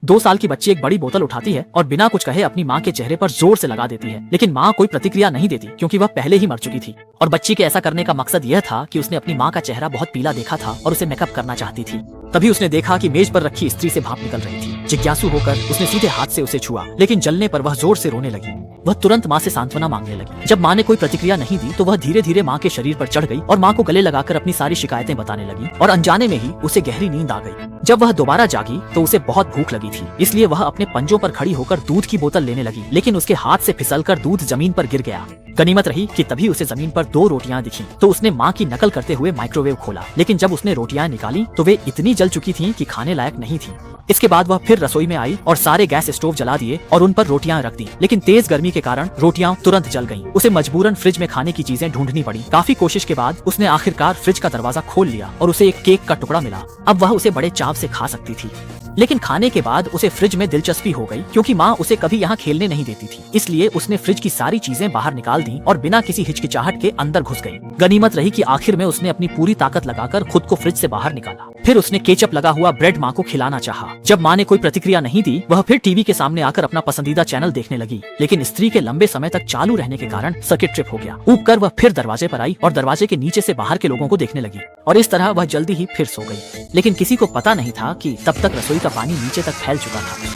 2 साल की बच्ची एक बड़ी बोतल उठाती है और बिना कुछ कहे अपनी माँ के चेहरे पर जोर से लगा देती है, लेकिन माँ कोई प्रतिक्रिया नहीं देती क्योंकि वह पहले ही मर चुकी थी। और बच्ची के ऐसा करने का मकसद यह था कि उसने अपनी माँ का चेहरा बहुत पीला देखा था और उसे मेकअप करना चाहती थी। तभी उसने देखा कि मेज पर रखी स्त्री से भाप निकल रही थी। जिज्ञासु होकर उसने सीधे हाथ से उसे छुआ, लेकिन जलने पर वह जोर से रोने लगी। वह तुरंत माँ से सांत्वना मांगने लगी। जब माँ ने कोई प्रतिक्रिया नहीं दी तो वह धीरे धीरे माँ के शरीर पर चढ़ गई और माँ को गले लगाकर अपनी सारी शिकायतें बताने लगी और अनजाने में ही उसे गहरी नींद आ गई। जब वह दोबारा जागी तो उसे बहुत भूख लगी थी, इसलिए वह अपने पंजों पर खड़ी होकर दूध की बोतल लेने लगी, लेकिन उसके हाथ से फिसलकर दूध जमीन पर गिर गया। गनीमत रही कि तभी उसे जमीन पर 2 रोटियां दिखी, तो उसने माँ की नकल करते हुए माइक्रोवेव खोला, लेकिन जब उसने रोटियां निकाली तो वे इतनी जल चुकी थीं कि खाने लायक नहीं थीं। इसके बाद वह फिर रसोई में आई और सारे गैस स्टोव जला दिए और उन पर रोटियां रख दी, लेकिन तेज गर्मी के कारण रोटियां तुरंत जल गईं। उसे मजबूरन फ्रिज में खाने की चीजें ढूंढनी पड़ी। काफी कोशिश के बाद उसने आखिरकार फ्रिज का दरवाजा खोल लिया और उसे एक केक का टुकड़ा मिला। अब वह उसे बड़े चाव से खा सकती थी, लेकिन खाने के बाद उसे फ्रिज में दिलचस्पी हो गई क्योंकि माँ उसे कभी यहाँ खेलने नहीं देती थी। इसलिए उसने फ्रिज की सारी चीजें बाहर निकाल दी और बिना किसी हिचकिचाहट के अंदर घुस गई। गनीमत रही कि आखिर में उसने अपनी पूरी ताकत लगाकर खुद को फ्रिज से बाहर निकाला। फिर उसने केचप लगा हुआ ब्रेड माँ को खिलाना चाहा। जब माँ ने कोई प्रतिक्रिया नहीं दी, वह फिर टीवी के सामने आकर अपना पसंदीदा चैनल देखने लगी, लेकिन स्त्री के लंबे समय तक चालू रहने के कारण सर्किट ट्रिप हो गया। ऊब कर वह फिर दरवाजे पर आई और दरवाजे के नीचे से बाहर के लोगों को देखने लगी, और इस तरह वह जल्दी ही फिर सो गई। लेकिन किसी को पता नहीं था कि तब तक रसोई का पानी नीचे तक फैल चुका था।